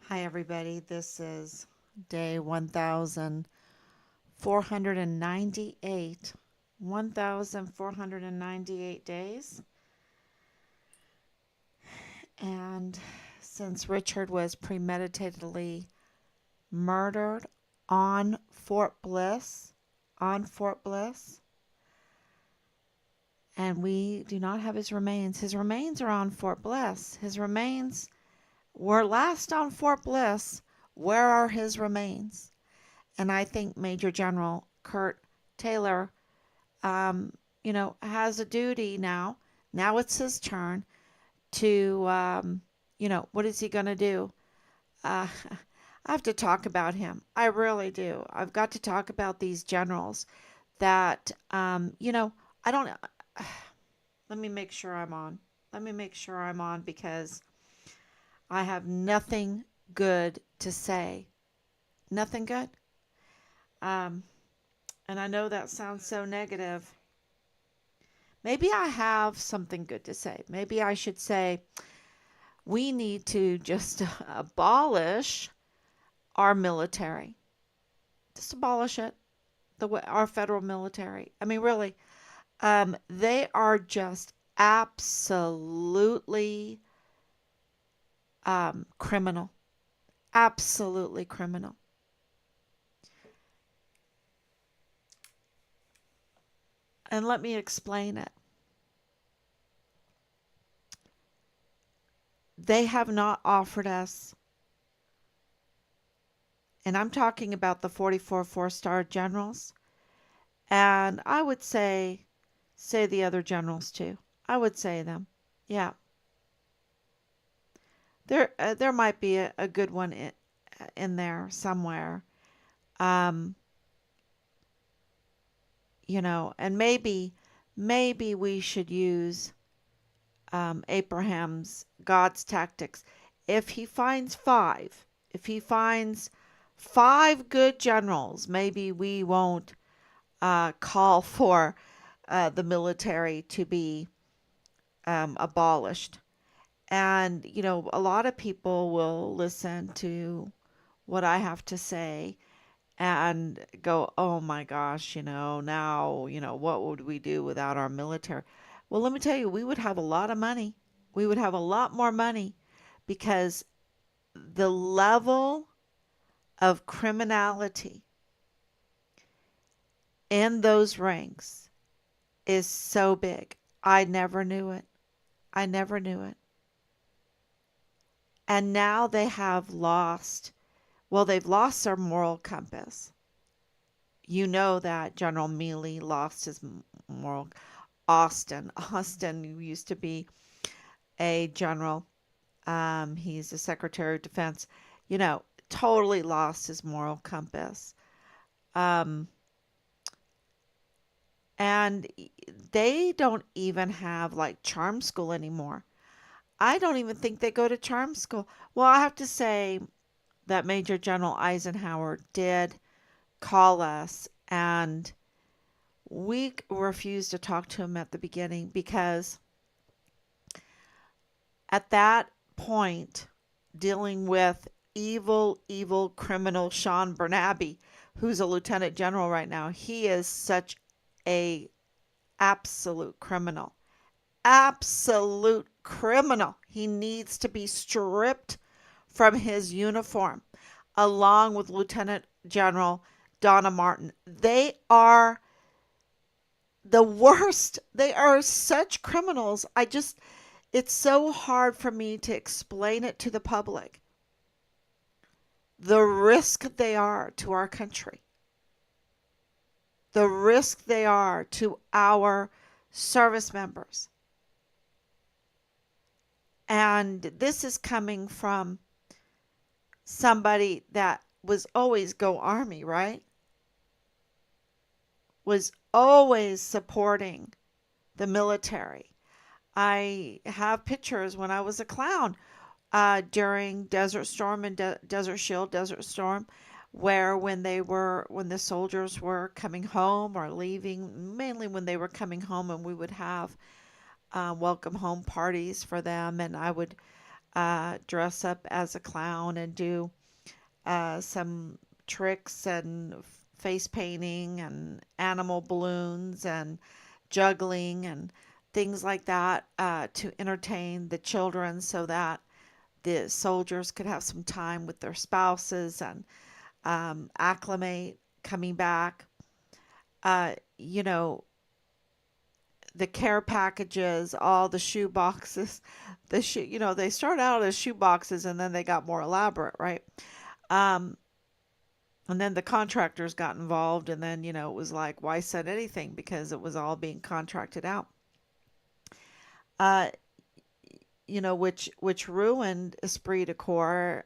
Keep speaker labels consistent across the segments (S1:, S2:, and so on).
S1: Hi, everybody. This is day 1498. 1498 days. And since Richard was premeditatedly murdered on Fort Bliss, on Fort Bliss, and we do not have his remains are on Fort Bliss. His remains were last on Fort Bliss. Where are his remains? And I think Major General Curt Taylor, um, has a duty now. Now it's his turn to, what is he going to do? Uh, I have to talk about him. I really do. I've got to talk about these generals that, I don't, let me make sure I'm on. Let me make sure I'm on because I have nothing good to say. Nothing good. Um, and I know that sounds so negative. Maybe I have something good to say. Maybe I should say we need to just abolish our military. Just abolish it. Our federal military. I mean, really, they are just absolutely criminal. Absolutely criminal. And let me explain it. They have not offered us, and I'm talking about the 44 four-star generals, and I would say the other generals too. I would say them. Yeah, there might be a good one in there somewhere. Um, and maybe we should use Abraham's God's tactics. If he finds if he finds five good generals, maybe we won't call for the military to be abolished. And, a lot of people will listen to what I have to say and go, oh my gosh, now, what would we do without our military? Well, let me tell you, we would have a lot of money. We would have a lot more money because the level of criminality in those ranks is so big. I never knew it. I never knew it. And now they've lost their moral compass. You know that General Mealy lost his moral. Austin used to be a general. He's the Secretary of Defense. Totally lost his moral compass. Um, and they don't even have like charm school anymore. I don't even think they go to charm school. Well, I have to say that Major General Eisenhower did call us, and we refused to talk to him at the beginning because at that point, dealing with evil criminal Sean Bernabe, who's a lieutenant general right now, he is such a absolute criminal. Absolute criminal. He needs to be stripped from his uniform, along with Lieutenant General Donna Martin. They are the worst. They are such criminals. It's so hard for me to explain it to the public. The risk they are to our country, the risk they are to our service members. And this is coming from somebody that was always go Army, right? Was always supporting the military. I have pictures when I was a clown during Desert Storm and Desert Shield, Desert Storm, where when the soldiers were coming home or leaving, mainly when they were coming home, and we would have welcome home parties for them, and I would dress up as a clown and do some tricks and face painting and animal balloons and juggling and things like that to entertain the children so that the soldiers could have some time with their spouses and acclimate coming back. You know, the care packages, all the shoe boxes, they start out as shoe boxes and then they got more elaborate, right? Um, and then the contractors got involved, and then, it was like, why send anything? Because it was all being contracted out. Uh, which ruined esprit de corps.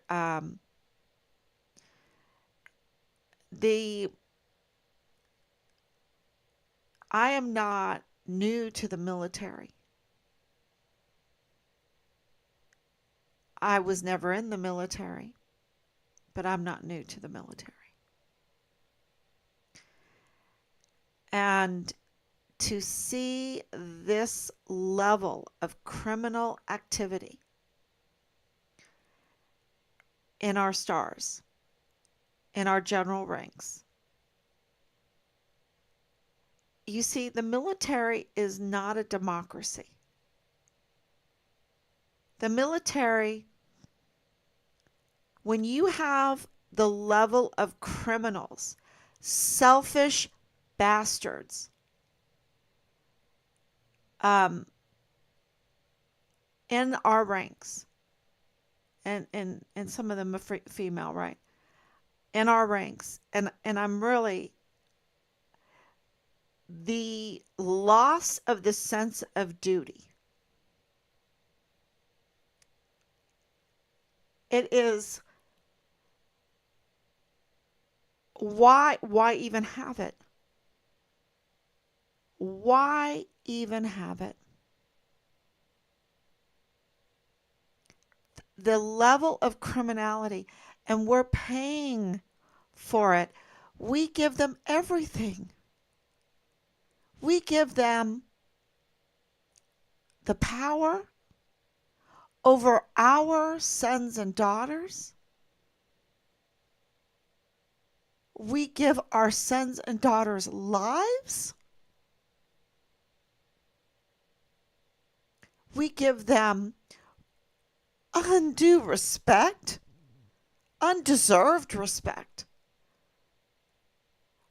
S1: The I am not new to the military. I was never in the military, but I'm not new to the military. And to see this level of criminal activity in our stars, in our general ranks. You see, the military is not a democracy. The military, when you have the level of criminals, selfish bastards, in our ranks, and some of them are female, right? In our ranks, and I'm really the loss of the sense of duty. It is why even have it? Why even have it? The level of criminality, and we're paying for it. We give them everything. We give them the power over our sons and daughters. We give our sons and daughters lives. We give them undue respect, undeserved respect.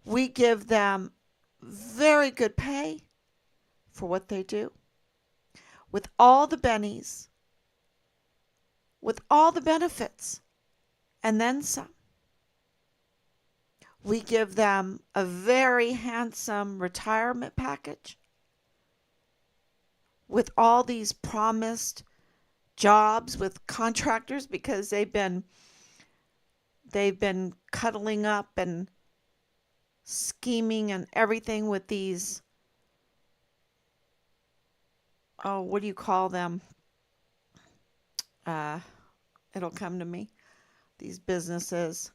S1: We give them very good pay for what they do, with all the bennies, with all the benefits, and then some. We give them a very handsome retirement package with all these promised jobs with contractors because they've been cuddling up and scheming and everything with these, oh, what do you call them? It'll come to me. These businesses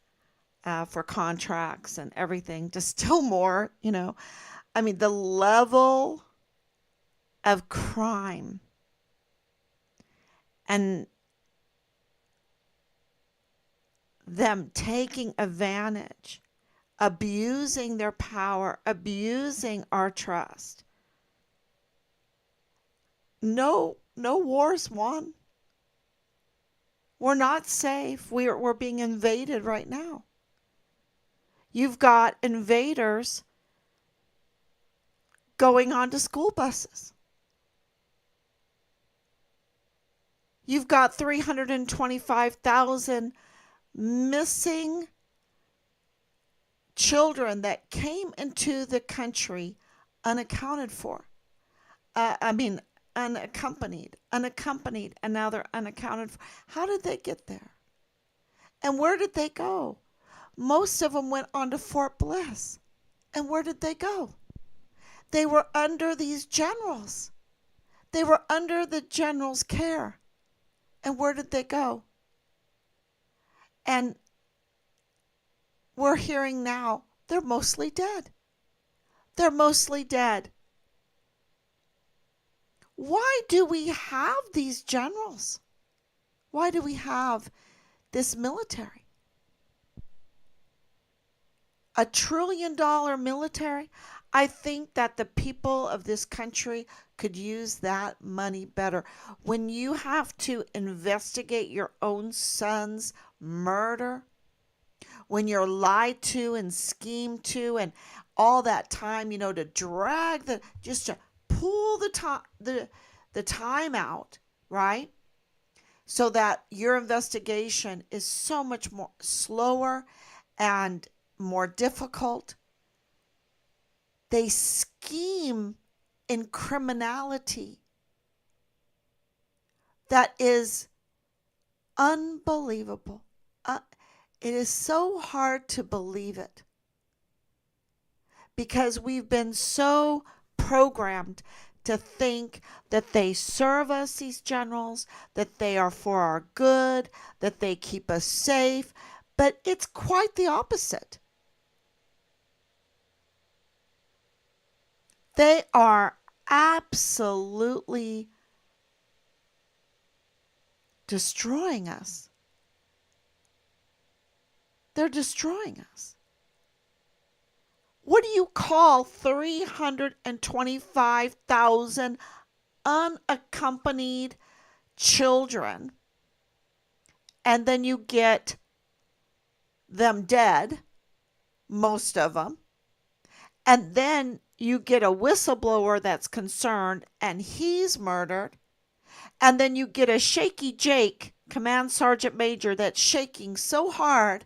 S1: for contracts and everything to still more, I mean, the level of crime and them taking advantage, abusing their power, abusing our trust. No wars won. We're not safe. We're being invaded right now. You've got invaders going onto school buses. You've got 325,000 missing children that came into the country unaccounted for. Unaccompanied, and now they're unaccounted for. How did they get there? And where did they go? Most of them went on to Fort Bliss. And where did they go? They were under these generals. They were under the general's care. And where did they go? And we're hearing now they're mostly dead. They're mostly dead. Why do we have these generals? Why do we have this military? $1 trillion military? I think that the people of this country could use that money better. When you have to investigate your own son's murder, when you're lied to and schemed to, and all that time, to drag just to pull the time out, right? So that your investigation is so much more slower and more difficult. They scheme in criminality that is unbelievable. It is so hard to believe it because we've been so programmed to think that they serve us, these generals, that they are for our good, that they keep us safe. But it's quite the opposite. They are absolutely destroying us. They're destroying us. What do you call 325,000 unaccompanied children, and then you get them dead, most of them, and then you get a whistleblower that's concerned and he's murdered, and then you get a shaky Jake, command sergeant major, that's shaking so hard,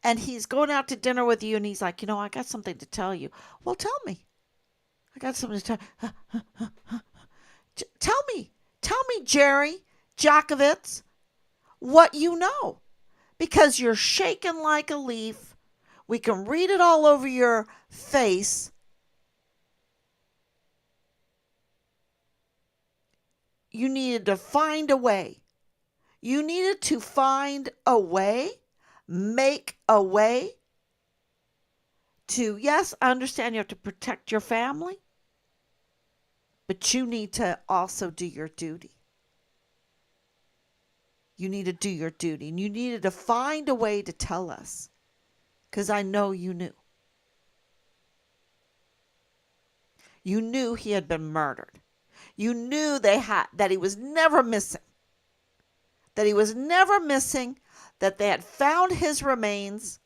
S1: and he's going out to dinner with you, and he's like, I got something to tell you. Well, tell me. I got something to tell you. Tell me, Jerry Jakovitz, what you know, because you're shaking like a leaf. We can read it all over your face. You needed to find a way. You needed to find a way, make a way to, yes, I understand you have to protect your family, but you need to also do your duty. You need to do your duty, and you needed to find a way to tell us, because I know you knew. You knew he had been murdered. You knew that he was never missing. That he was never missing, that they had found his remains,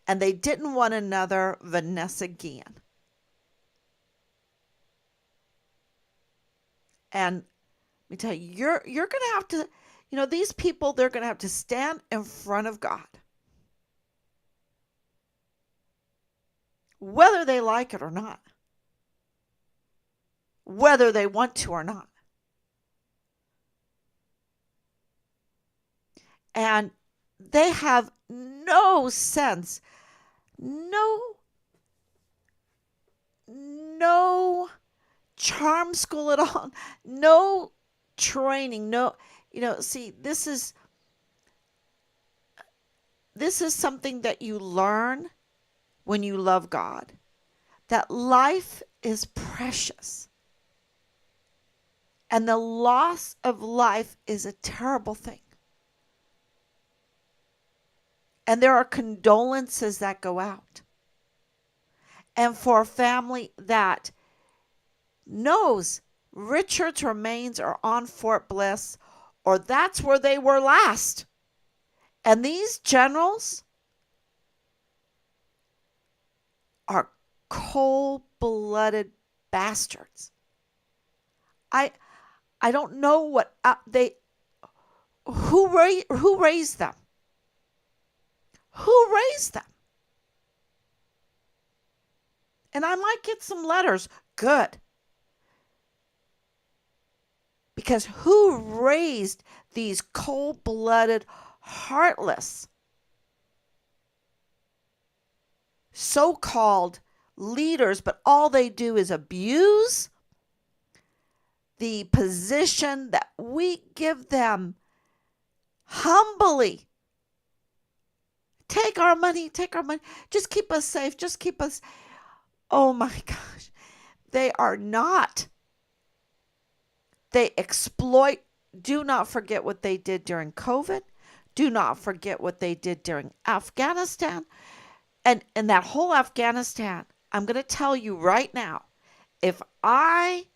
S1: and they didn't want another Vanessa Guillen. And let me tell you, you're going to have to, these people, they're going to have to stand in front of God. Whether they like it or not. Whether they want to or not. And they have no sense, no charm school at all, no training, see, this is something that you learn when you love God, that life is precious. And the loss of life is a terrible thing. And there are condolences that go out. And for a family that knows Richard's remains are on Fort Bliss, or that's where they were last. And these generals are cold-blooded bastards. I don't know what who raised them. Who raised them? And I might get some letters. Good. Because who raised these cold-blooded, heartless, so-called leaders, but all they do is abuse the position that we give them humbly. Take our money. Just keep us safe. Just keep us. Oh my gosh. They are not. They exploit do not forget what they did during COVID. Do not forget what they did during Afghanistan. And that whole Afghanistan, I'm going to tell you right now, if I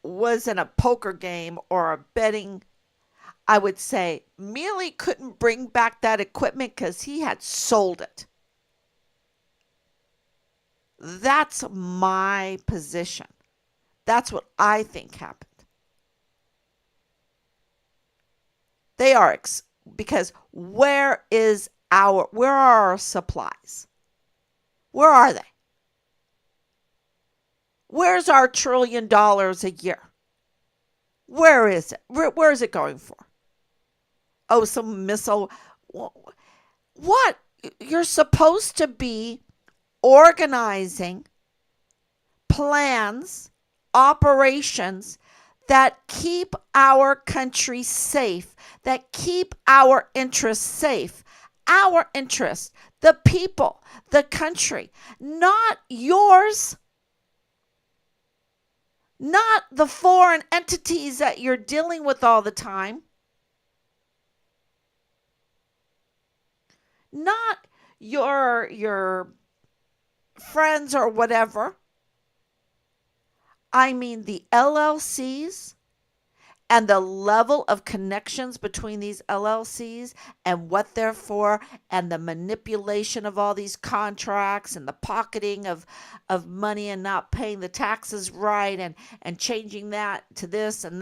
S1: was in a poker game or a betting, I would say Mealy couldn't bring back that equipment because he had sold it. That's my position. That's what I think happened. They are because where are our supplies? Where are they? Where's our $1 trillion a year? Where is it? Where is it going for? Oh, some missile. What? You're supposed to be organizing plans, operations that keep our country safe, that keep our interests safe. Our interests, the people, the country, not yours, not the foreign entities that you're dealing with all the time, not your friends or whatever. I mean the LLCs and the level of connections between these LLCs and what they're for, and the manipulation of all these contracts and the pocketing of money and not paying the taxes right, and changing that to this and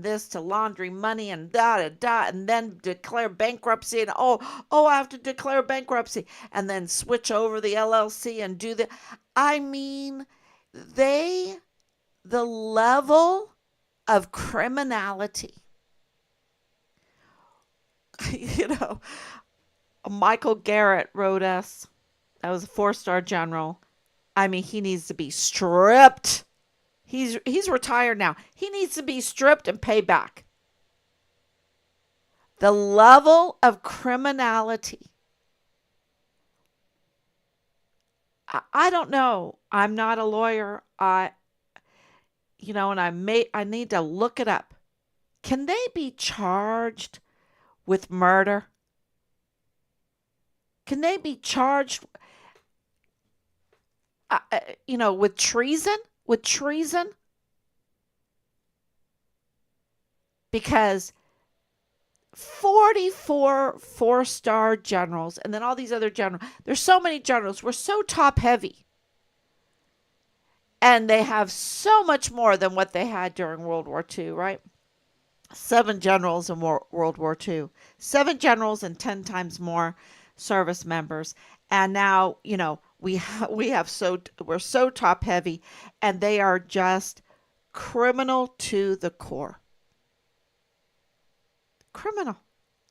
S1: this to laundry money and da da da, and then declare bankruptcy and I have to declare bankruptcy and then switch over the LLC and do the I mean the level of criminality. you know, Michael Garrett wrote us, that was a 4-star general. I mean, he needs to be stripped. He's retired now. He needs to be stripped and pay back. The level of criminality. I don't know. I'm not a lawyer. And I need to look it up. Can they be charged with murder? Can they be charged, with treason? With treason? Because 44 4-star generals, and then all these other generals, there's so many generals, we're so top heavy. And they have so much more than what they had during World War II, right? 7 generals in World War II, 7 generals and 10 times more service members. And now, we're so top heavy, and they are just criminal to the core. Criminal.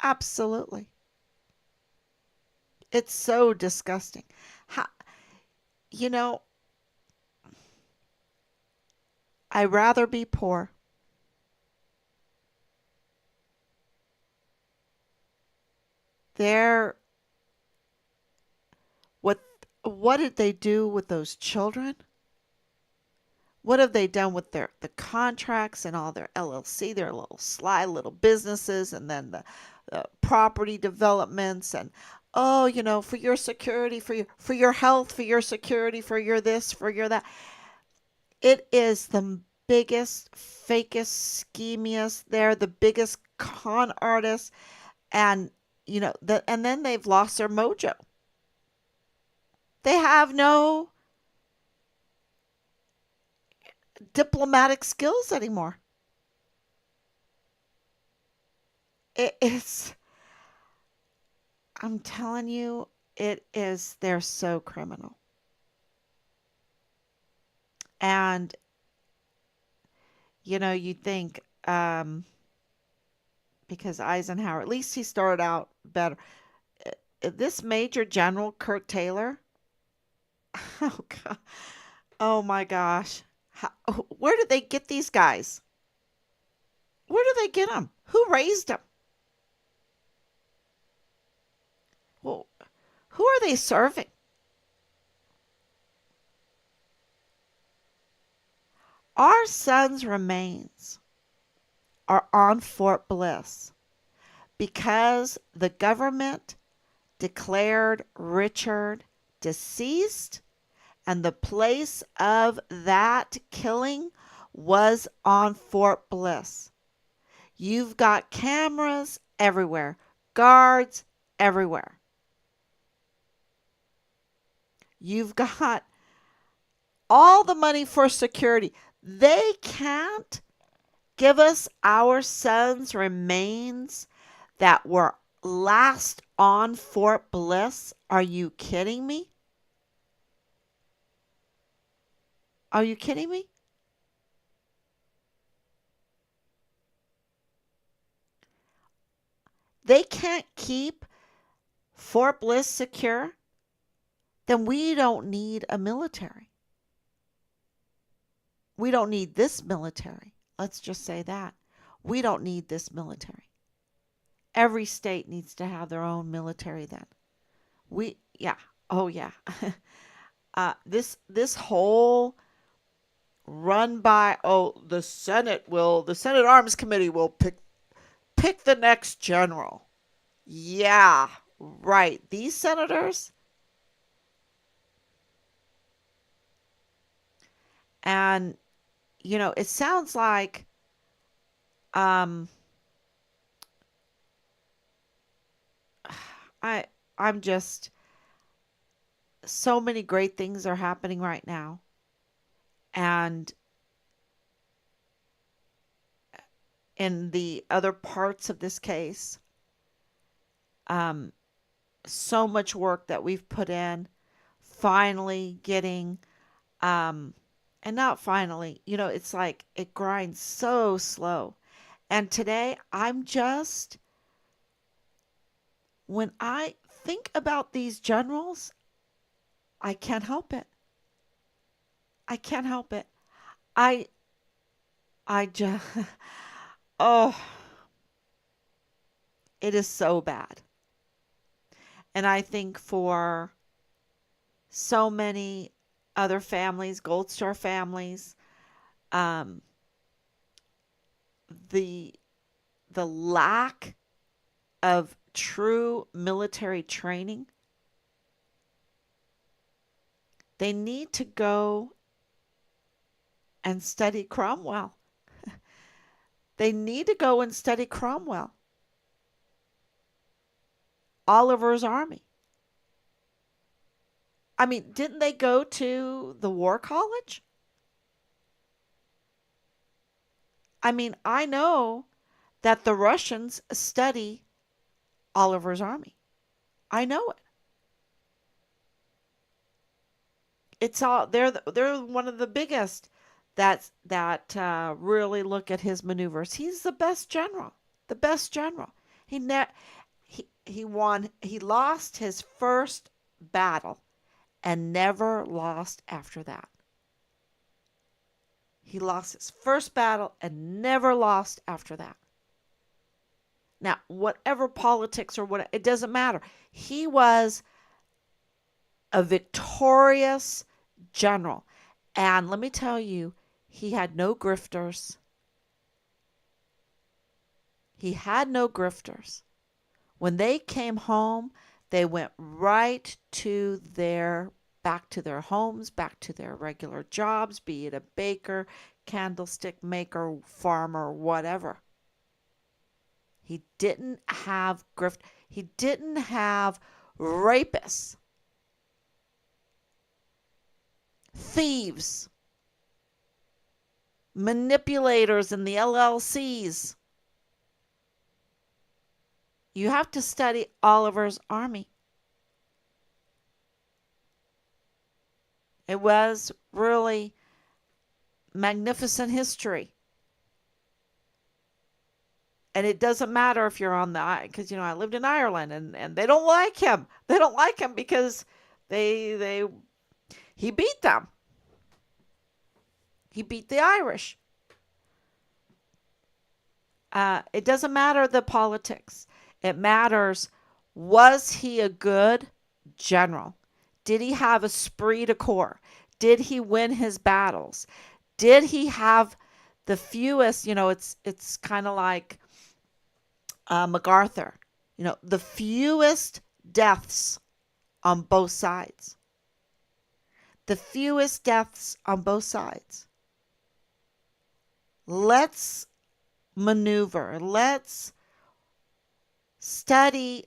S1: Absolutely. It's so disgusting. How, you know, I'd rather be poor. They're what what did they do with those children? What have they done with the contracts and all their LLC, their little sly little businesses, and then the property developments, and for your security, for your health, for your security, for your this, for your that. It is the biggest, fakest, schemiest. They're the biggest con artists, and and then they've lost their mojo. They have no diplomatic skills anymore. It's, I'm telling you, they're so criminal. And, you think, because Eisenhower, at least he started out better. This Major General Curt Taylor, oh God, oh my gosh. Where did they get these guys? Where did they get them? Who raised them? Well, who are they serving? Our son's remains are on Fort Bliss because the government declared Richard deceased, and the place of that killing was on Fort Bliss. You've got cameras everywhere, guards everywhere. You've got all the money for security. They can't give us our son's remains that were last on Fort Bliss. Are you kidding me? Are you kidding me? They can't keep Fort Bliss secure. Then we don't need a military. We don't need this military. Let's just say that. We don't need this military. Every state needs to have their own military then. Yeah. Oh, yeah. This whole run by, the Senate Arms Committee will pick the next general. Yeah, right. These senators, and it sounds like um I I'm just, so many great things are happening right now, and in the other parts of this case, um so much work that we've put in, finally getting, um and not finally, it's like it grinds so slow. And today I'm just, when I think about these generals, I can't help it. I can't help it. I I just oh, it is so bad. And I think for so many other families, Gold Star families, um, the the lack of true military training, they need to go and study Cromwell. They need to go and study Cromwell, Oliver's army. I mean, didn't they go to the war college? I mean, I know that the Russians study Oliver's army. I know it. It's all they're one of the biggest that really look at his maneuvers. He's the best general. The best general. He lost his first battle and never lost after that. He lost his first battle and never lost after that. Now, whatever politics or what, it doesn't matter. He was a victorious general. And let me tell you, he had no grifters. He had no grifters. When they came home, they went right to their back to their homes, back to their regular jobs, be it a baker, candlestick maker, farmer, whatever. He didn't have grift. He didn't have rapists, thieves, manipulators in the LLCs. You have to study Oliver's army. It was really magnificent history. And it doesn't matter if you're on the, because I lived in Ireland, and they don't like him. They don't like him because they he beat them. He beat the Irish. It doesn't matter the politics. It matters, was he a good general? Did he have esprit de corps? Did he win his battles? Did he have The fewest, it's kind of like MacArthur. The fewest deaths on both sides. The fewest deaths on both sides. Let's maneuver. Let's study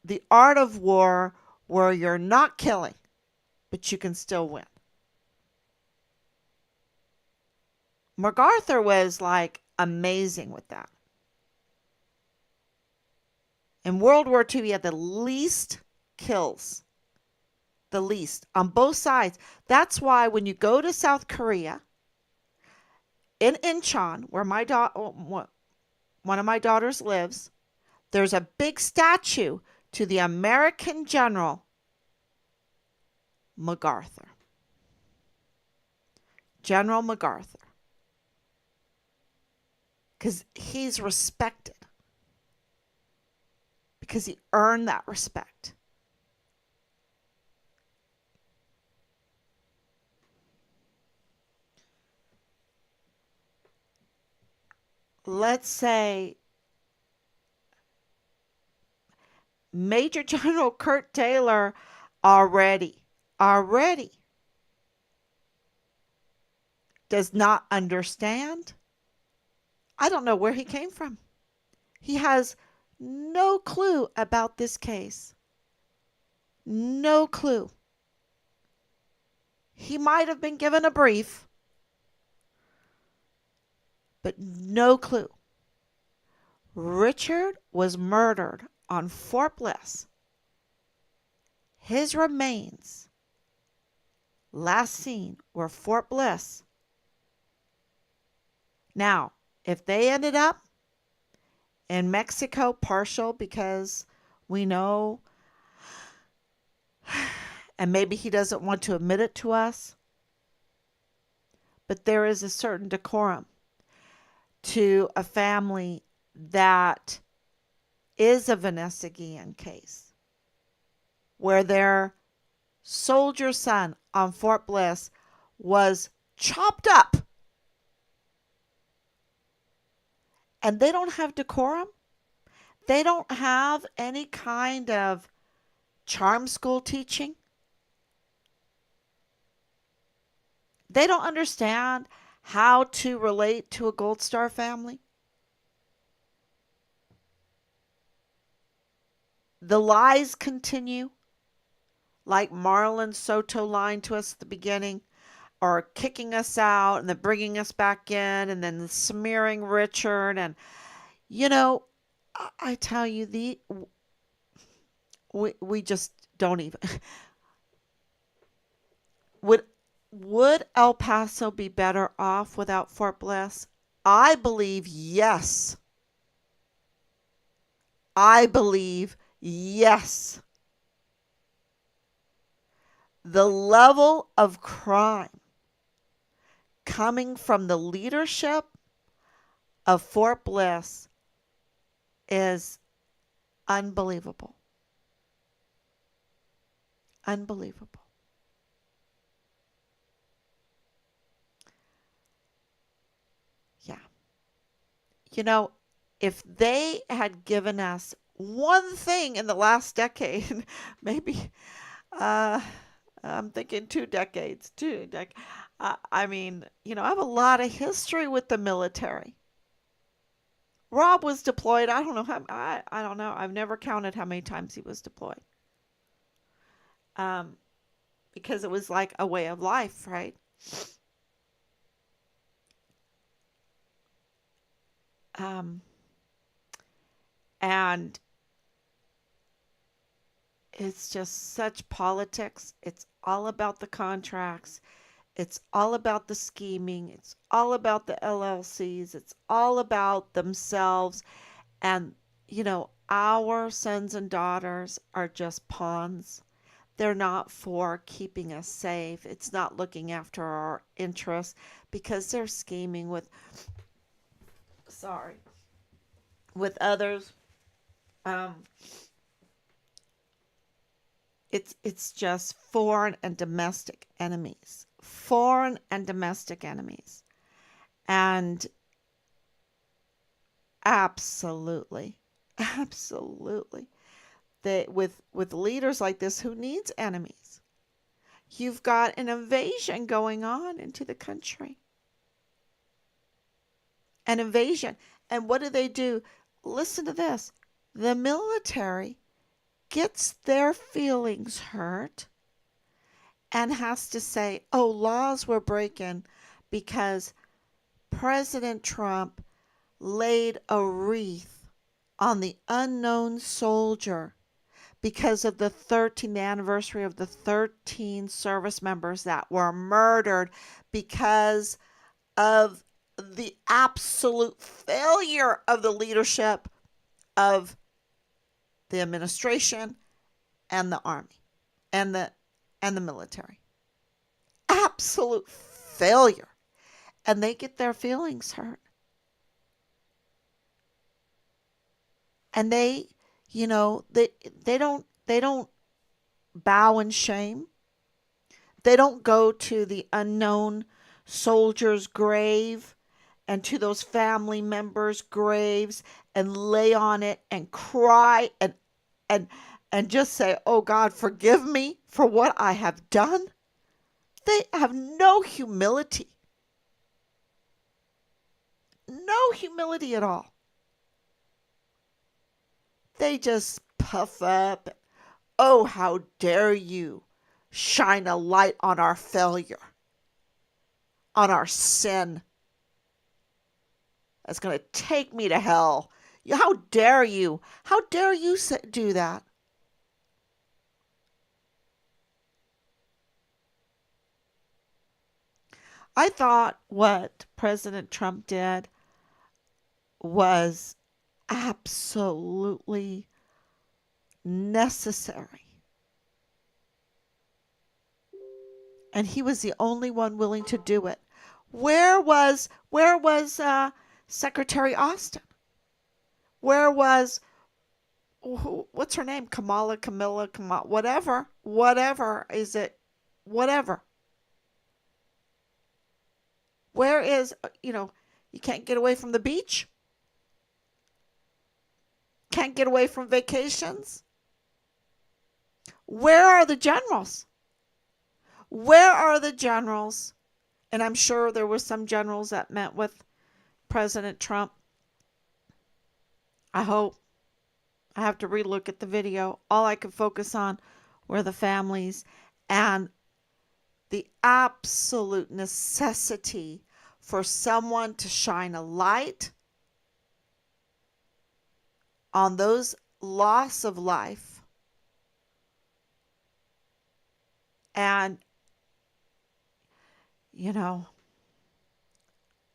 S1: the art of war where you're not killing, but you can still win. MacArthur was like amazing with that. In World War II, he had the least kills, the least on both sides. That's why when you go to South Korea, in Incheon, where one of my daughters lives, there's a big statue to the American General MacArthur. General MacArthur. Because he's respected. Because he earned that respect. Let's say Major General Curt Taylor already does not understand. I don't know where he came from. He has no clue about this case. No clue. He might have been given a brief, but no clue. Richard was murdered on Fort Bliss. His remains, last seen, were Fort Bliss. Now, if they ended up in Mexico, partial because we know, and maybe he doesn't want to admit it to us, but there is a certain decorum to a family that is a Vanessa Guillen case, where their soldier son on Fort Bliss was chopped up, and they don't have decorum. They don't have any kind of charm school teaching. They don't understand how to relate to a Gold Star family. The lies continue, like Marlon Soto lying to us at the beginning, or kicking us out and then bringing us back in and then smearing Richard. And, I tell you, we just don't even. Would El Paso be better off without Fort Bliss? I believe yes. I believe yes. The level of crime coming from the leadership of Fort Bliss is unbelievable. Unbelievable. Yeah. If they had given us one thing in the last decade, maybe, uh, I'm thinking 2 decades, I mean, I have a lot of history with the military. Rob was deployed. I don't know how. I don't know. I've never counted how many times he was deployed. Um, because it was like a way of life, right? Um, and it's just such politics. It's all about the contracts. It's all about the scheming. It's all about the LLCs. It's all about themselves. And, our sons and daughters are just pawns. They're not for keeping us safe. It's not looking after our interests because they're scheming sorry, with others. Um, it's just foreign and domestic enemies. Foreign and domestic enemies. And absolutely, absolutely. They, with leaders like this, who needs enemies? You've got an invasion going on into the country. An invasion. And what do? Listen to this. The military gets their feelings hurt and has to say, oh, laws were breaking because President Trump laid a wreath on the unknown soldier because of the 13th anniversary of the 13 service members that were murdered because of the absolute failure of the leadership of the administration and the army and the military. Absolute failure. And they get their feelings hurt. And they, they don't bow in shame. They don't go to the unknown soldier's grave and to those family members' graves and lay on it and cry and and just say, "Oh God, forgive me for what I have done." They have no humility. No humility at all. They just puff up. Oh, how dare you shine a light on our failure, on our sin. That's going to take me to hell. How dare you? How dare you do that? I thought what President Trump did was absolutely necessary. And he was the only one willing to do it. Where was Secretary Austin? Where was what's her name? Camilla, whatever is it? Whatever. Where is you can't get away from the beach? Can't get away from vacations? Where are the generals? Where are the generals? And I'm sure there were some generals that met with President Trump. I hope. I have to relook at the video. All I could focus on were the families and the absolute necessity for someone to shine a light on those loss of life and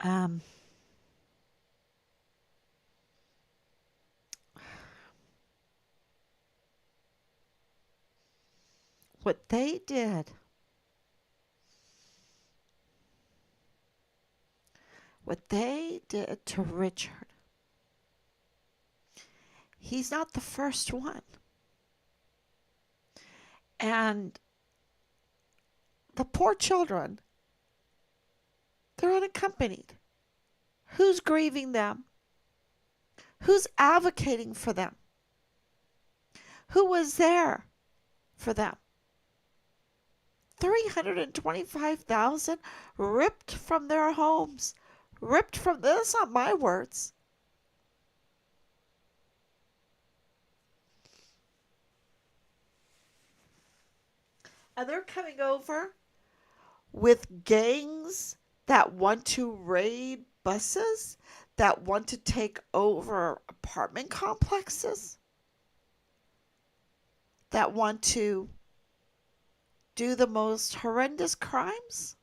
S1: um, what they did, to Richard. He's not the first one. And the poor children, they're unaccompanied. Who's grieving them? Who's advocating for them? Who was there for them? 325,000 ripped from their homes. That's not my words. And they're coming over with gangs that want to raid buses, that want to take over apartment complexes, that want to do the most horrendous crimes.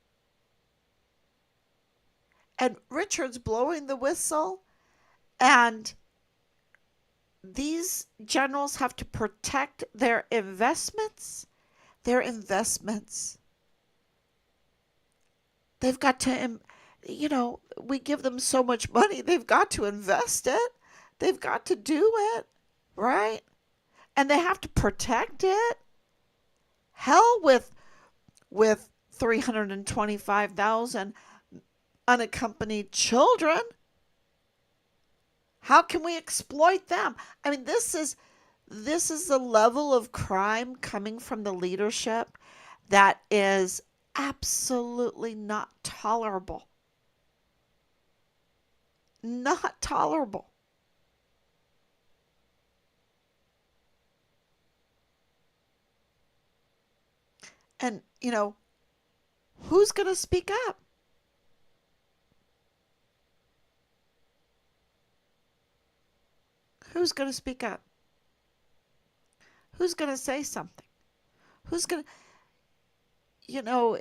S1: And Richard's blowing the whistle, and these generals have to protect their investments. They've got to, we give them so much money, they've got to invest it. They've got to do it, right? And they have to protect it. Hell with 325,000 unaccompanied children. How can we exploit them? I mean, this is the level of crime coming from the leadership that is absolutely not tolerable. Not tolerable. And, who's going to speak up? Who's going to speak up? Who's going to say something? Who's going to, you know,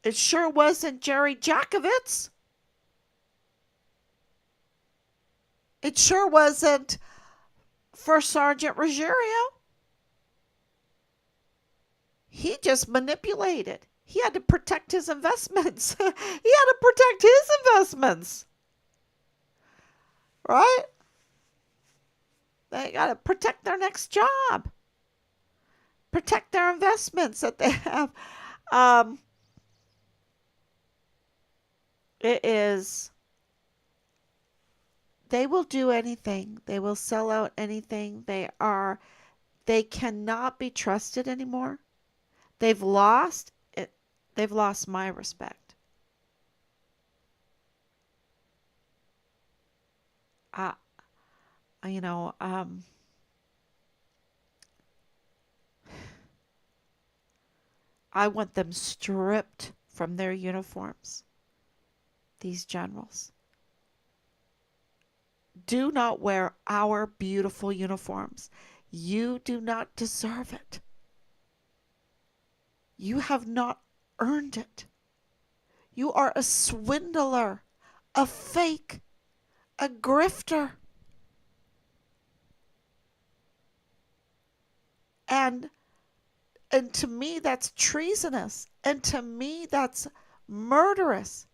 S1: it sure wasn't Jerry Jackovitz. It sure wasn't First Sergeant Ruggiero. He just manipulated. He had to protect his investments. He had to protect his investments. Right? They got to protect their next job. Protect their investments that they have. Um, it is, they will do anything. They will sell out anything. They cannot be trusted anymore. They've lost it. They've lost my respect. I, you know, I want them stripped from their uniforms. These generals do not wear our beautiful uniforms. You do not deserve it. You have not earned it. You are a swindler, a fake, a grifter. And and to me that's treasonous. And to me that's murderous.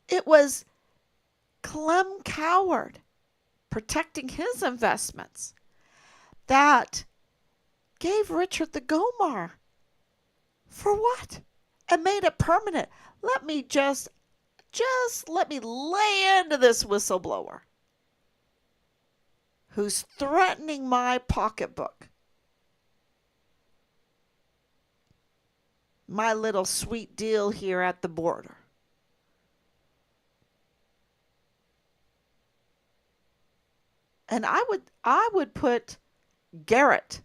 S1: It was Clem Coward protecting his investments that gave Richard the Gomar. For what? And made it permanent. Let me let me lay into this whistleblower who's threatening my pocketbook. My little sweet deal here at the border. And I would put Garrett,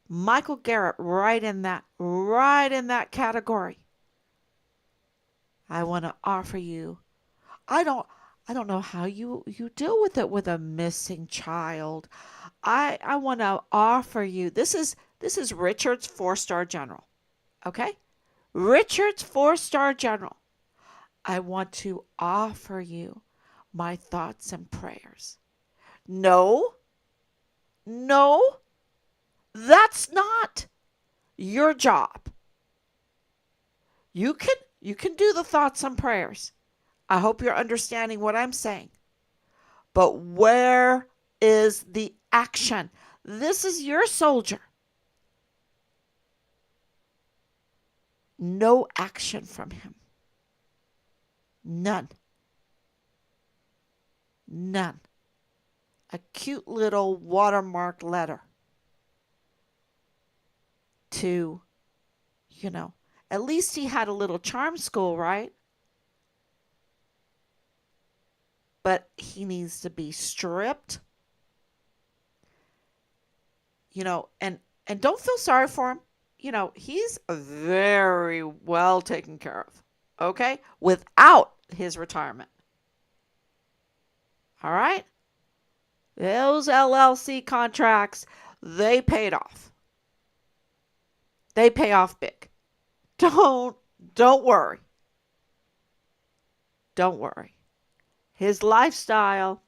S1: Michael Garrett, right in that category. I want to offer you. I don't I don't know how you deal with it with a missing child. I want to offer you. This is Richard's 4-star general. Okay? Richard's 4-star general. I want to offer you my thoughts and prayers. No. No. That's not your job. You can do the thoughts and prayers. I hope you're understanding what I'm saying. But where is the action? This is your soldier. No action from him. None. None. A cute little watermarked letter to, at least he had a little charm school, right? But he needs to be stripped, and don't feel sorry for him. He's very well taken care of, okay? Without his retirement. All right? Those LLC contracts, they paid off. They pay off big. Don't worry. Don't worry. His lifestyle,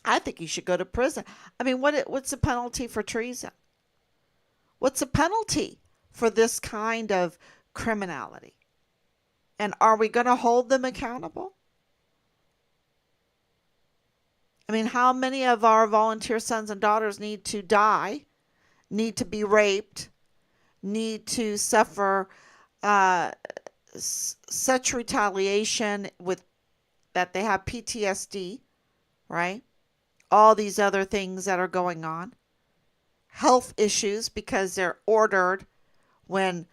S1: I think he should go to prison. I mean, what's the penalty for treason? What's the penalty for this kind of criminality? And are we going to hold them accountable? I mean, how many of our volunteer sons and daughters need to die need to be raped, need to suffer uh, such retaliation with that they have PTSD, right? All these other things that are going on, health issues because they're ordered when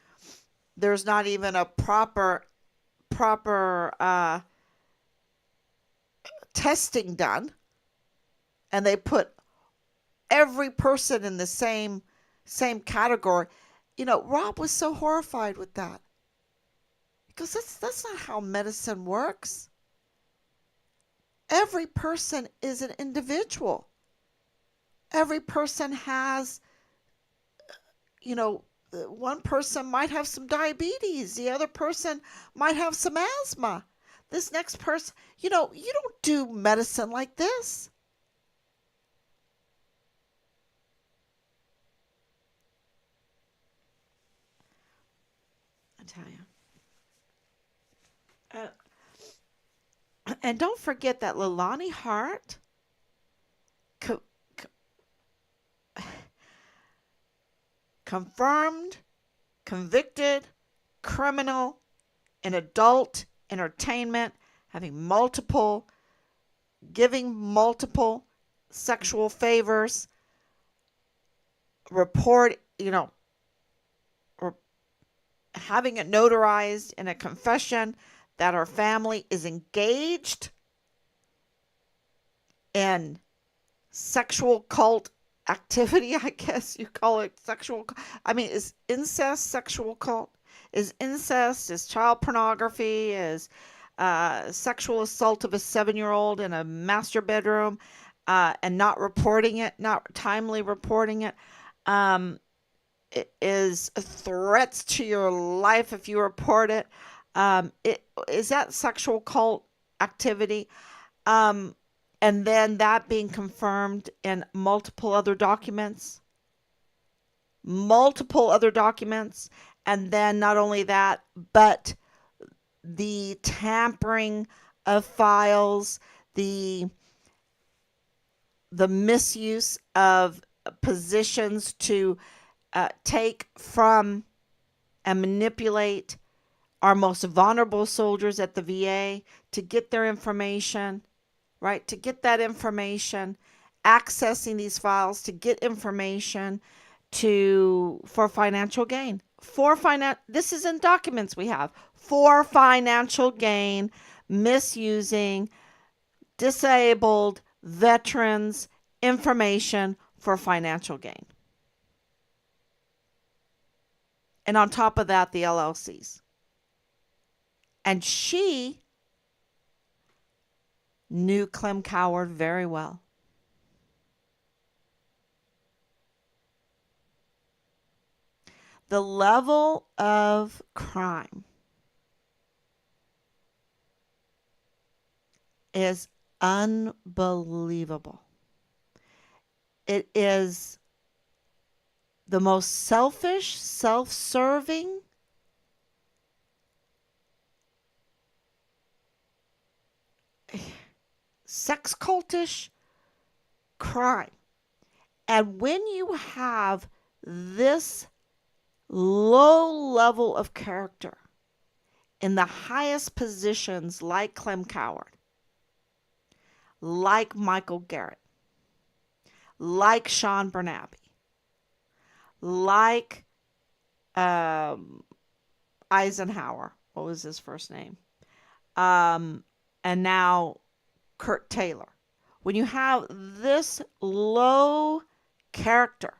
S1: there's not even a proper testing done, and they put every person in the same category. Rob was so horrified with that because that's not how medicine works. Every person is an individual. Every person has, one person might have some diabetes, the other person might have some asthma. This next person, you don't do medicine like this. I tell you. And don't forget that Leilani Hart co- confirmed, convicted, criminal in adult entertainment, giving multiple sexual favors, report, having it notarized in a confession that her family is engaged in sexual cult activity, I guess you call it sexual. I mean, is incest sexual cult? Is incest, is child pornography, is sexual assault of a 7-year-old in a master bedroom, and not reporting it, not timely reporting it. Um, it is threats to your life if you report it. Is that sexual cult activity? Um, and then that being confirmed in multiple other documents, and then not only that, but the tampering of files, the the misuse of positions to take from and manipulate our most vulnerable soldiers at the VA to get their information, right? To get that information, accessing these files to get information to for financial gain. This is in documents we have. For financial gain, misusing disabled veterans information for financial gain. And on top of that, the LLCs. And she knew Clem Coward very well. The level of crime is unbelievable. It is the most selfish, self-serving, sex cultish crime. And when you have this low level of character in the highest positions like Clem Coward, like Michael Garrett, like Sean Bernabe, like Eisenhower, what was his first name? And now Curt Taylor. When you have this low character,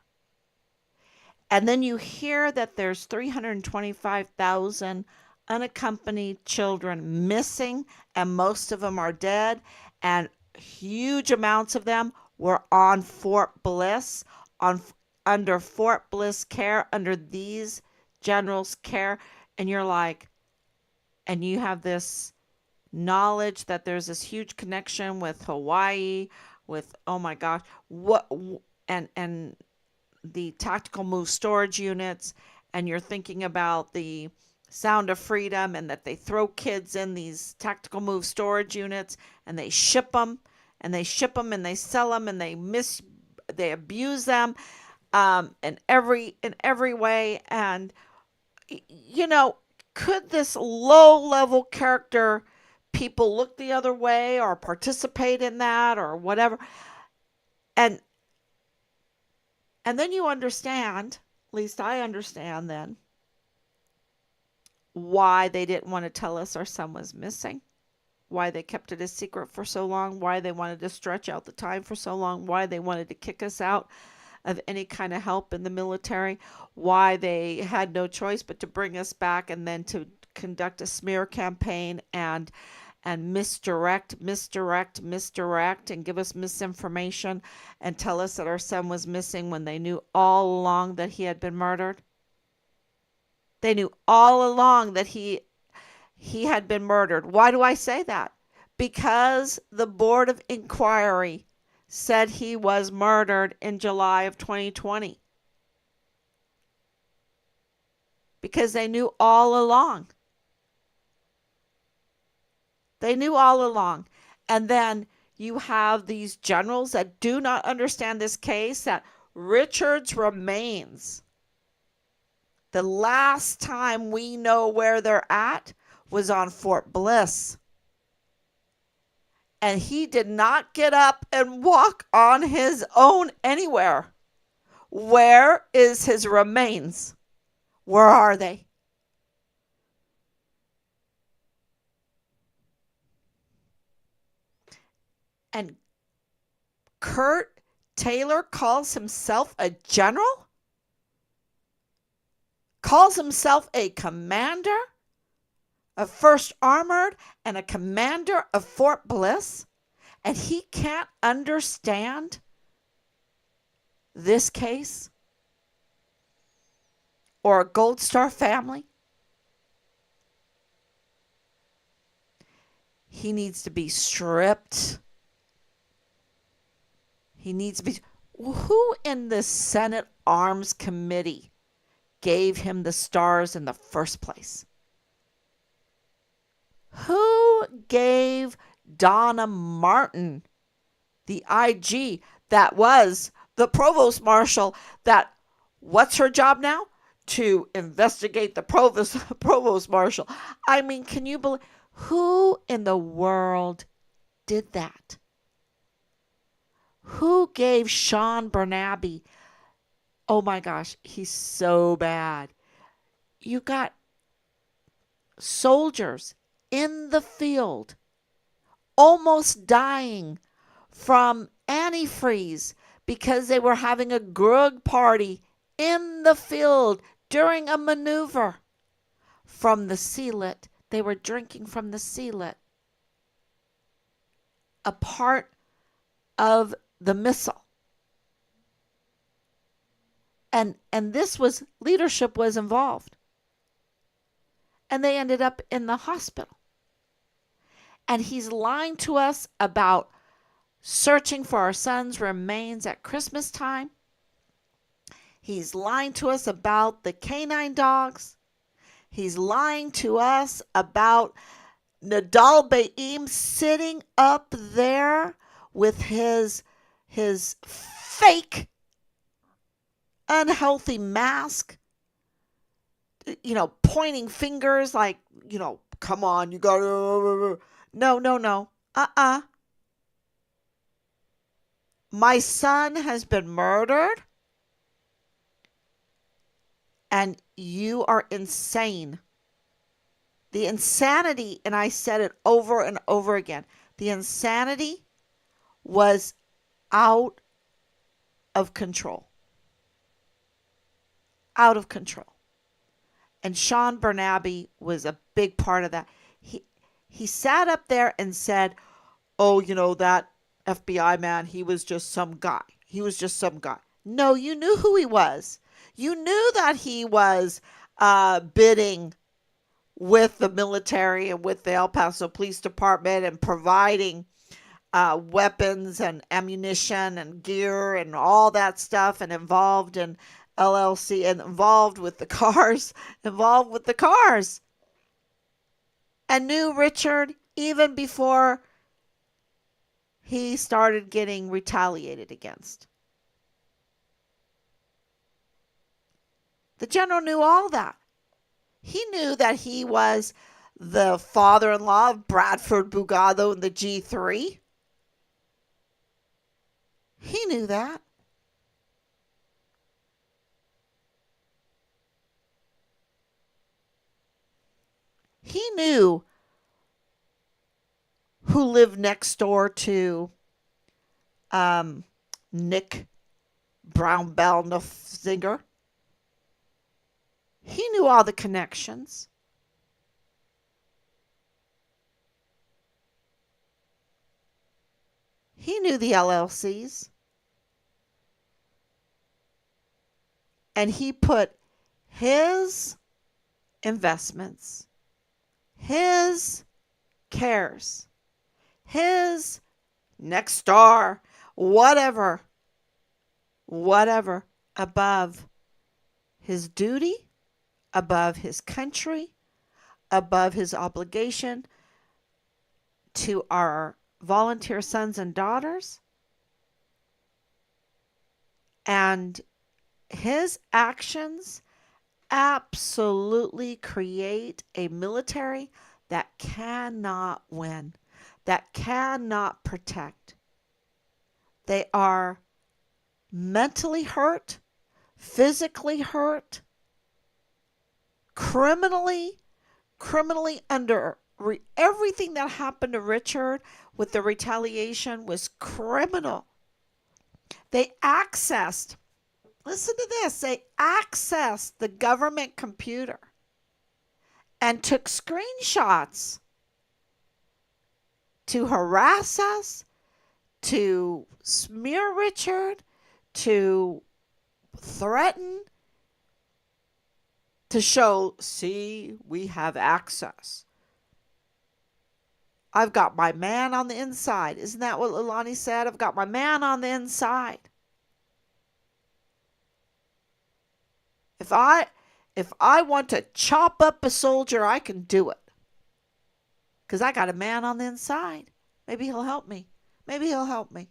S1: and then you hear that there's 325,000 unaccompanied children missing, and most of them are dead, and huge amounts of them were on Fort Bliss, under Fort Bliss care, under these generals' care, and you're like, and you have this knowledge that there's this huge connection with Hawaii, with oh my gosh, what and the tactical move storage units, and you're thinking about the Sound of Freedom and that they throw kids in these tactical move storage units and they ship them and they sell them and they abuse them. in every way. And you know, could this low level character people look the other way or participate in that or whatever? And then you understand, at least I understand then, why they didn't want to tell us our son was missing, why they kept it a secret for so long, why they wanted to stretch out the time for so long, why they wanted to kick us out of any kind of help in the military, why they had no choice but to bring us back and then to conduct a smear campaign and misdirect and give us misinformation and tell us that our son was missing when they knew all along that he had been murdered. They knew all along that he had been murdered. Why do I say that? Because the Board of Inquiry said he was murdered in July of 2020. Because they knew all along. They knew all along. And then you have these generals that do not understand this case, that Richard's remains, the last time we know where they're at was on Fort Bliss. And he did not get up and walk on his own anywhere. Where is his remains? Where are they? And Curt Taylor calls himself a general? Calls himself a commander of 1st Armored and a commander of Fort Bliss? And he can't understand this case? Or a Gold Star family? He needs to be stripped. He needs to be... Who in the Senate Arms Committee gave him the stars in the first place? Who gave Donna Martin, the IG, that was the provost marshal, that, what's her job now? To investigate the provost marshal. I mean, can you believe, who in the world did that? Who gave Sean Bernabe, oh my gosh, he's so bad. You got soldiers in the field almost dying from antifreeze because they were having a grog party in the field during a maneuver. From the sealet, they were drinking from the sealet, a part of the missile. And this was, leadership was involved. And they ended up in the hospital. And he's lying to us about searching for our son's remains at Christmas time. He's lying to us about the canine dogs. He's lying to us about Nadal Baim sitting up there with his fake unhealthy mask, pointing fingers like, come on, you gotta, no. My son has been murdered and you are insane. The insanity, and I said it over and over again, the insanity was out of control. Out of control. And Sean Bernabe was a big part of that. He sat up there and said, oh, that FBI man, he was just some guy. He was just some guy. No, you knew who he was. You knew that he was bidding with the military and with the El Paso Police Department and providing weapons and ammunition and gear and all that stuff, and involved in LLC and involved with the cars, and knew Richard even before he started getting retaliated against. The general knew all that. He knew that he was the father-in-law of Bradford Bugado and the G3. He knew that. He knew who lived next door to um, Nick Brown Bell Singer. He knew all the connections. He knew the LLCs. And he put his investments, his cares, his next door, whatever, above his duty, above his country, above his obligation to our volunteer sons and daughters. And his actions absolutely create a military that cannot win, that cannot protect. They are mentally hurt, physically hurt, criminally under everything that happened to Richard with the retaliation was criminal. They accessed, listen to this, they accessed the government computer and took screenshots to harass us, to smear Richard, to threaten, to show, see, we have access. I've got my man on the inside. Isn't that what Leilani said? I've got my man on the inside. If I want to chop up a soldier, I can do it. Because I got a man on the inside. Maybe he'll help me. Maybe he'll help me.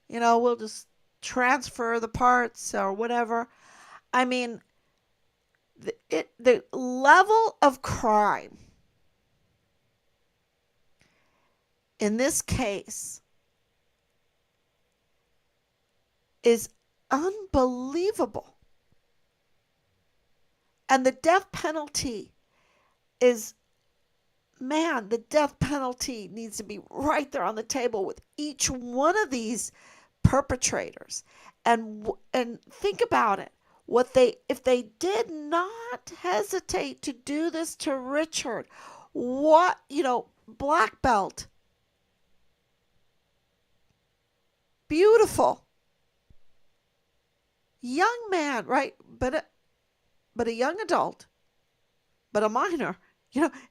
S1: You know, we'll just transfer the parts or whatever. I mean, the level of crime in this case is unbelievable. And the death penalty is, man, the death penalty needs to be right there on the table with each one of these perpetrators. And think about it. If they did not hesitate to do this to Richard, black belt, beautiful, young man, right? But a young adult, but a minor.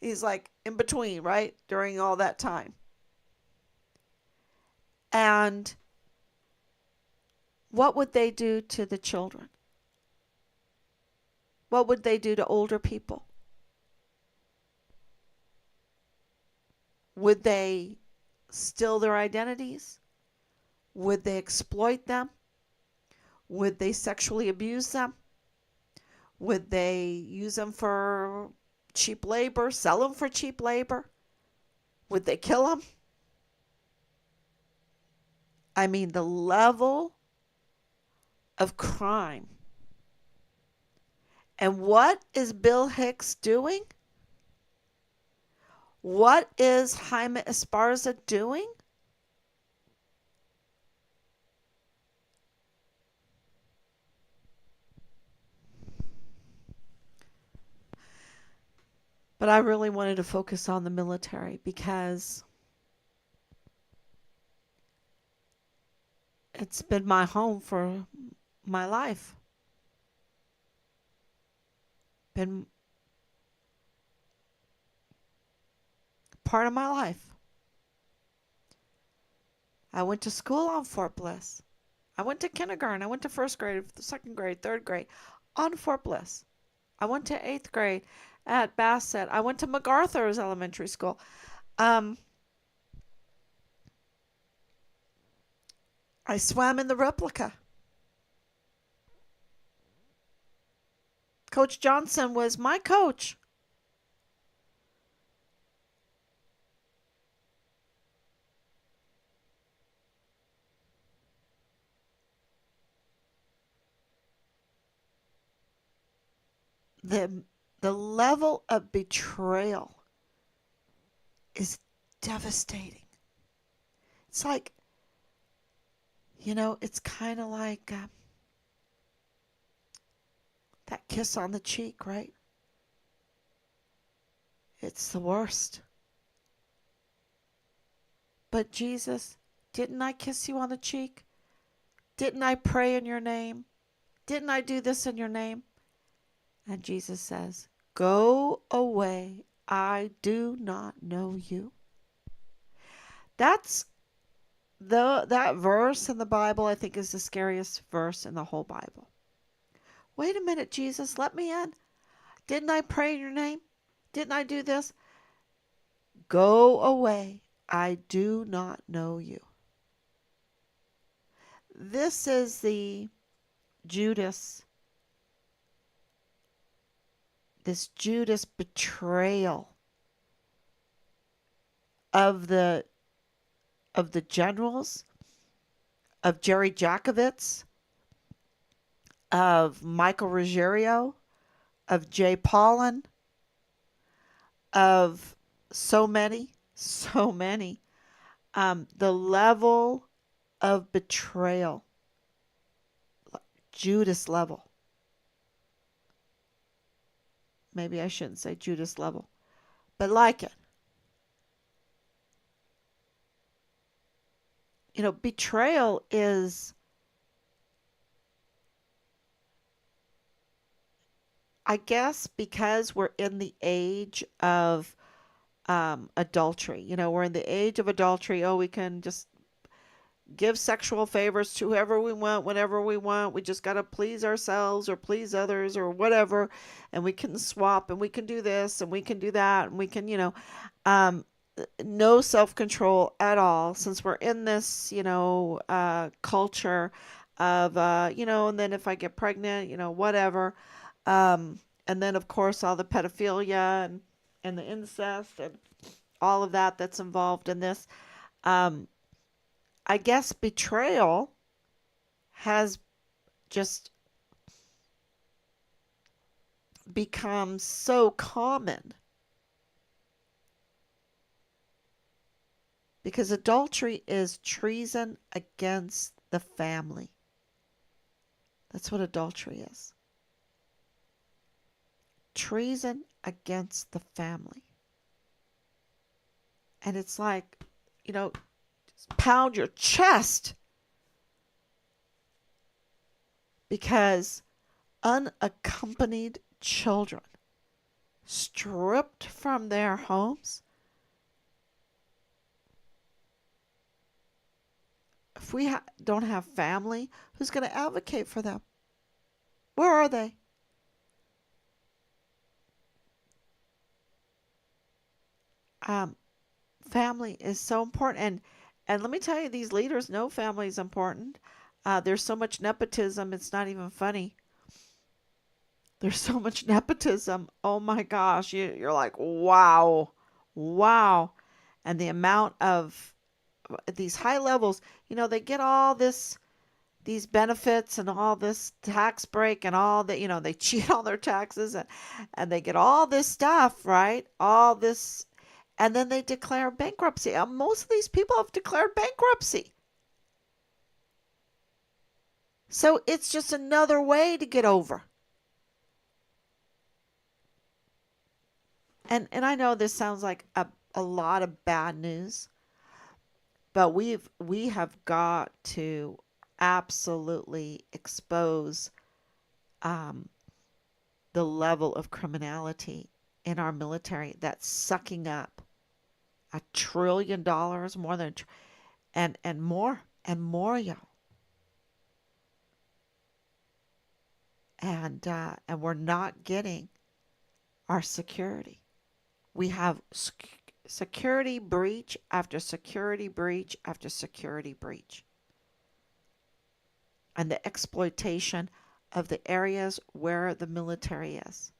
S1: He's like in between, right? During all that time. And what would they do to the children? What would they do to older people? Would they steal their identities? Would they exploit them? Would they sexually abuse them? Would they use them for cheap labor, sell them for cheap labor? Would they kill them? I mean, the level of crime. And what is Bill Hicks doing? What is Jaime Esparza doing? But I really wanted to focus on the military because it's been my home for my life. Been part of my life. I went to school on Fort Bliss. I went to kindergarten. I went to first grade, second grade, third grade on Fort Bliss. I went to 8th grade at Bassett. I went to MacArthur's elementary school. I swam in the replica. Coach Johnson was my coach. The the level of betrayal is devastating. It's like, it's kind of like that kiss on the cheek, right? It's the worst. But Jesus, didn't I kiss you on the cheek? Didn't I pray in your name? Didn't I do this in your name? And Jesus says, go away. I do not know you. That's that verse in the Bible, I think, is the scariest verse in the whole Bible. Wait a minute, Jesus, let me in. Didn't I pray in your name? Didn't I do this? Go away. I do not know you. This is the Judas, this Judas betrayal of the generals, of Jerry Jacobitz, of Michael Ruggiero, of Jay Paulin, of so many, so many. The level of betrayal, Judas level. Maybe I shouldn't say Judas level, but like it. Betrayal is, I guess, because we're in the age of adultery. We're in the age of adultery. Oh, we can just give sexual favors to whoever we want, whenever we want. We just got to please ourselves or please others or whatever. And we can swap and we can do this and we can do that. And we can, um, no self-control at all, since we're in this, culture of, and then if I get pregnant, whatever. And then, of course, all the pedophilia and the incest and all of that's involved in this. Um, I guess betrayal has just become so common because adultery is treason against the family. That's what adultery is. Treason against the family. And it's like, pound your chest because unaccompanied children stripped from their homes. If we don't have family, who's going to advocate for them? Where are they? Family is so important. And let me tell you, these leaders know family is important. There's so much nepotism, it's not even funny. There's so much nepotism. Oh my gosh. You're like, wow. Wow. And the amount of these high levels, they get all these benefits and all this tax break and all that, they cheat on their taxes and they get all this stuff, right? All this, and then they declare bankruptcy. Most of these people have declared bankruptcy. So it's just another way to get over. And I know this sounds like a lot of bad news, but we have got to absolutely expose um, the level of criminality in our military that's sucking up $1 trillion, more than and more, y'all. And we're not getting our security. We have security breach after security breach after security breach. And the exploitation of the areas where the military is,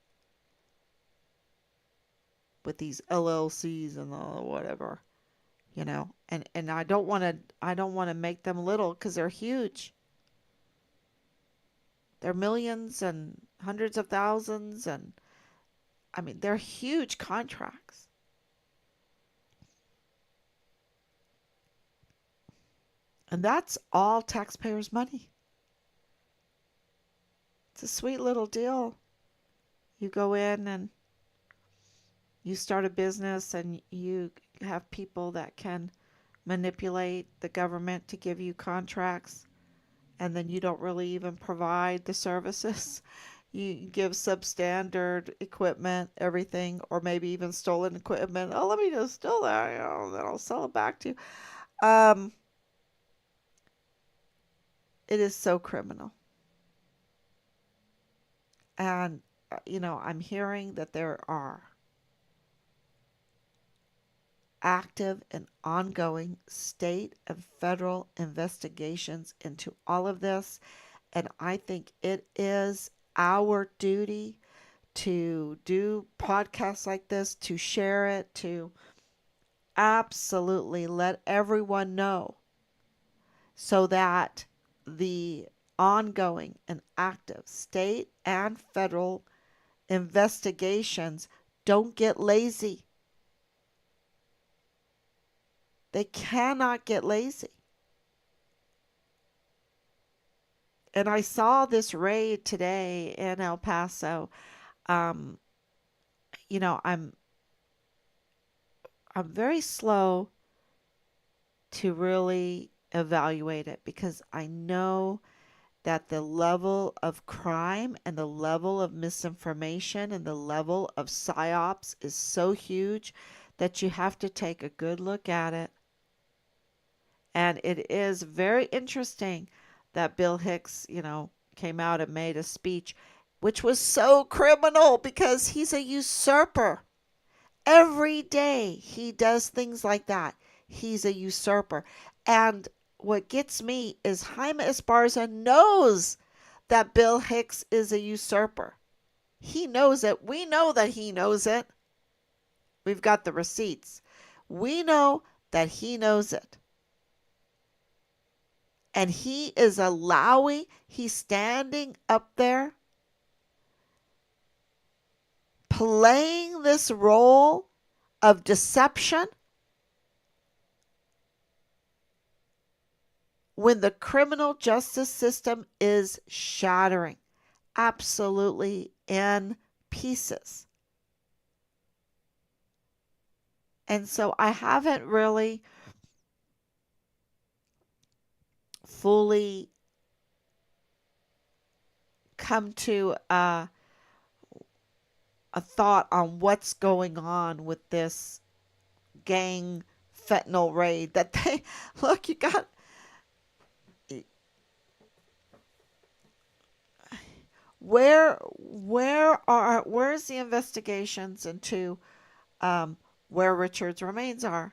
S1: with these LLCs and whatever, and I don't want to make them little, because they're huge. They're millions and hundreds of thousands, and I mean, they're huge contracts. And that's all taxpayers' money. It's a sweet little deal. You go in and you start a business, and you have people that can manipulate the government to give you contracts, and then you don't really even provide the services. You give substandard equipment, everything, or maybe even stolen equipment. Oh, let me just steal that, then I'll sell it back to you. It is so criminal. And, I'm hearing that there are active and ongoing state and federal investigations into all of this. And I think it is our duty to do podcasts like this, to share it, to absolutely let everyone know, so that the ongoing and active state and federal investigations don't get lazy. They cannot get lazy. And I saw this raid today in El Paso. Um, I'm very slow to really evaluate it, because I know that the level of crime and the level of misinformation and the level of psyops is so huge that you have to take a good look at it. And it is very interesting that Bill Hicks, came out and made a speech, which was so criminal, because he's a usurper. Every day he does things like that. He's a usurper. And what gets me is Jaime Esparza knows that Bill Hicks is a usurper. He knows it. We know that he knows it. We've got the receipts. We know that he knows it. And he's standing up there playing this role of deception when the criminal justice system is shattering absolutely in pieces. And so I haven't really fully come to a thought on what's going on with this gang fentanyl raid that they look. You got where's the investigations into where Richard's remains are?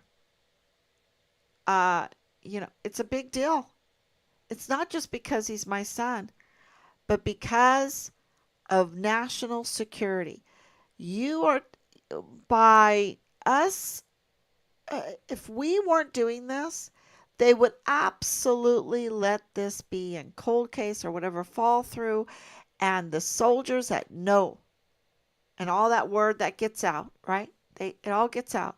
S1: It's a big deal. It's not just because he's my son, but because of national security. You are, by us, if we weren't doing this, they would absolutely let this be in cold case or whatever fall through, and the soldiers that know, and all that word that gets out, right? It all gets out.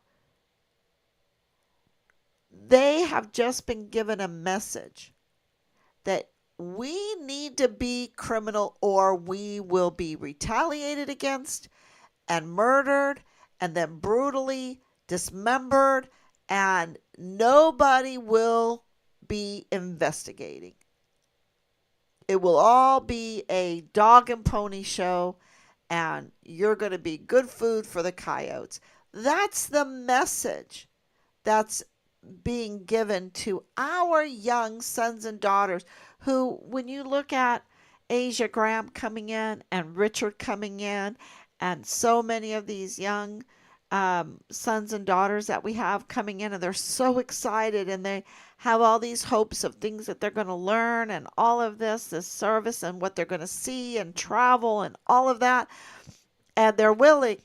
S1: They have just been given a message that we need to be criminal, or we will be retaliated against and murdered and then brutally dismembered, and nobody will be investigating. It will all be a dog and pony show, and you're going to be good food for the coyotes. That's the message that's being given to our young sons and daughters, who, when you look at Asia Graham coming in and Richard coming in, and so many of these young sons and daughters that we have coming in, and they're so excited, and they have all these hopes of things that they're going to learn, and all of this service, and what they're going to see, and travel, and all of that. And they're willing,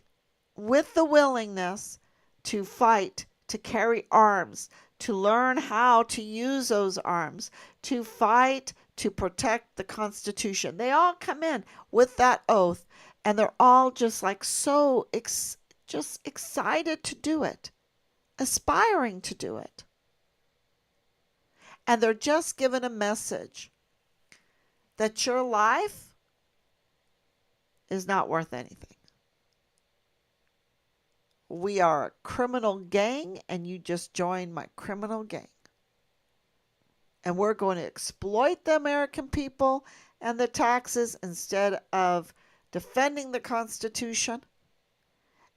S1: with the willingness to fight, to carry arms, to learn how to use those arms, to fight, to protect the Constitution. They all come in with that oath, and they're all just like just excited to do it, aspiring to do it. And they're just given a message that your life is not worth anything. We are a criminal gang, and you just joined my criminal gang. And we're going to exploit the American people and the taxes instead of defending the Constitution.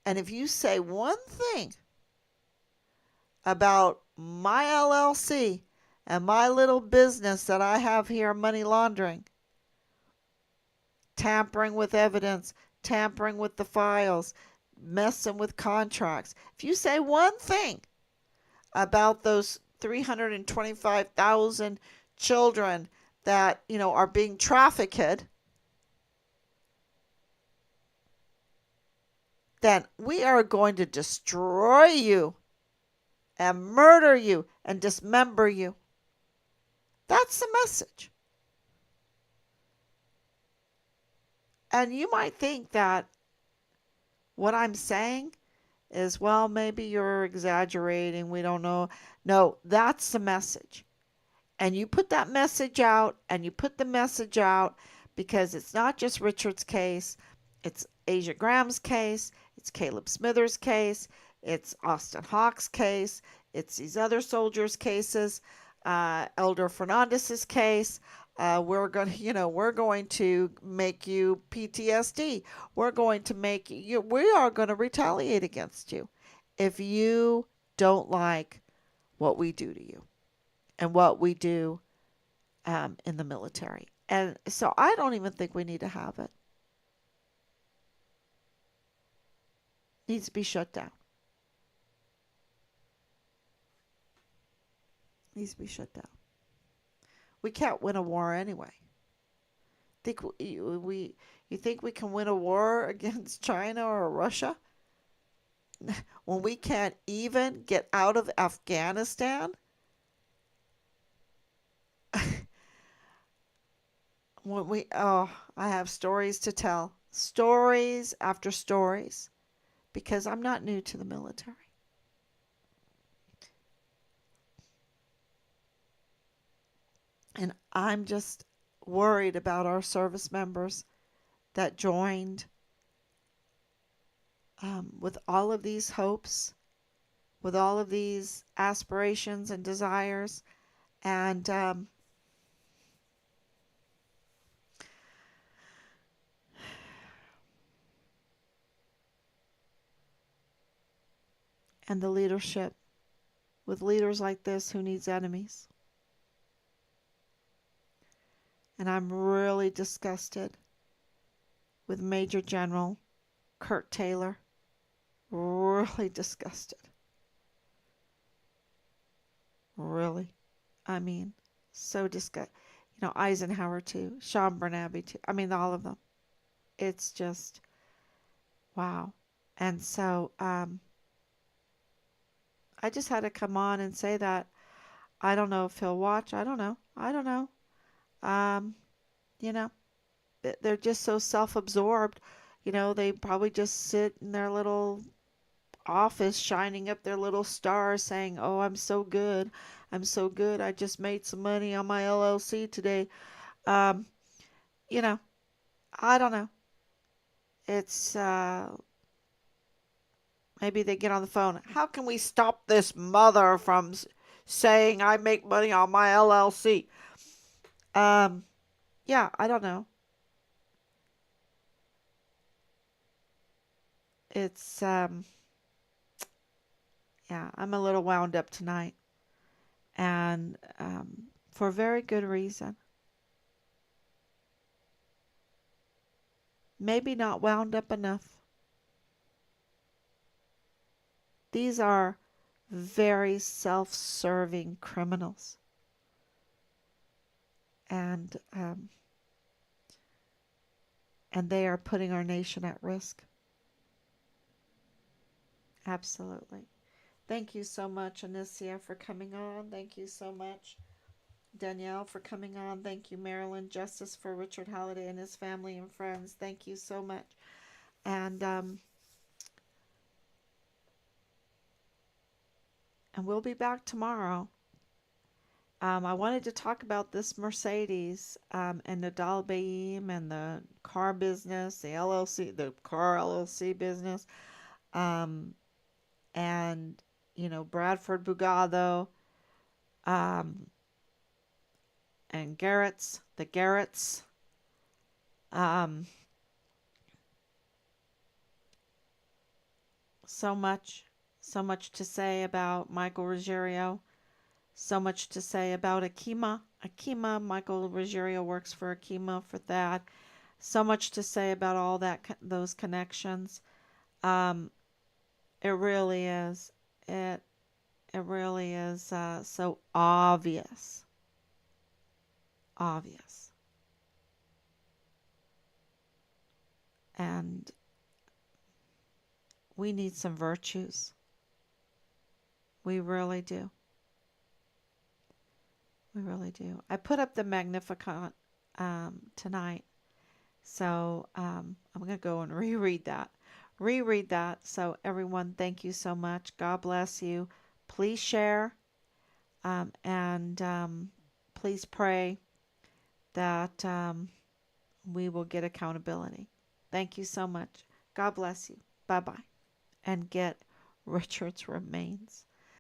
S1: And if you say one thing about my LLC and my little business that I have here, money laundering, tampering with evidence, tampering with the files, messing with contracts, if you say one thing about those 325,000 children that, are being trafficked, then we are going to destroy you and murder you and dismember you. That's the message. And you might think that what I'm saying is, well, maybe you're exaggerating. We don't know. No, that's the message. And you put that message out, and you put the message out because it's not just Richard's case. It's Asia Graham's case. It's Caleb Smithers' case. It's Austin Hawk's case. It's these other soldiers' cases. Elder Fernandez's case. We're going to make you PTSD. We're going to make you. We are going to retaliate against you if you don't like what we do to you and what we do in the military. And so I don't even think we need to have it. It needs to be shut down. It needs to be shut down. We can't win a war anyway. You think we can win a war against China or Russia when we can't even get out of Afghanistan? I have stories to tell, stories after stories, because I'm not new to the military. And I'm just worried about our service members that joined with all of these hopes, with all of these aspirations and desires, and the leadership, with leaders like this who needs enemies. And I'm really disgusted with Major General Curt Taylor. Really disgusted. Really. I mean, so disgusted. Eisenhower too. Sean Bernabe too. I mean, all of them. It's just, wow. And so, I just had to come on and say that. I don't know if he'll watch. I don't know. Um, you know, they're just so self-absorbed. They probably just sit in their little office shining up their little stars saying, "Oh, I'm so good. I'm so good. I just made some money on my LLC today." Um, you know, I don't know. It's maybe they get on the phone. How can we stop this mother from saying I make money on my LLC? Yeah, I don't know. It's yeah, I'm a little wound up tonight, and for very good reason. Maybe not wound up enough. These are very self-serving criminals, and they are putting our nation at risk. Absolutely. Thank you so much, Anicia, for coming on. Thank you so much, Danielle, for coming on. Thank you, Marilyn. Justice for Richard Halliday and his family and friends. Thank you so much. And we'll be back tomorrow. I wanted to talk about this Mercedes and the Dalbaim and the car business, the LLC, the car LLC business, um, and Bradford Bugado, um, and the Garretts. Um, so much, so much to say about Michael Ruggiero. So much to say about Akima. Michael Ruggiero works for Akima for that. So much to say about all those connections. Um, it really is. It it really is so obvious. Obvious. And we need some virtues. We really do. We really do. I put up the Magnificat tonight. So I'm going to go and reread that. Reread that. So, everyone, thank you so much. God bless you. Please share and please pray that we will get accountability. Thank you so much. God bless you. Bye bye. And get Richard's remains.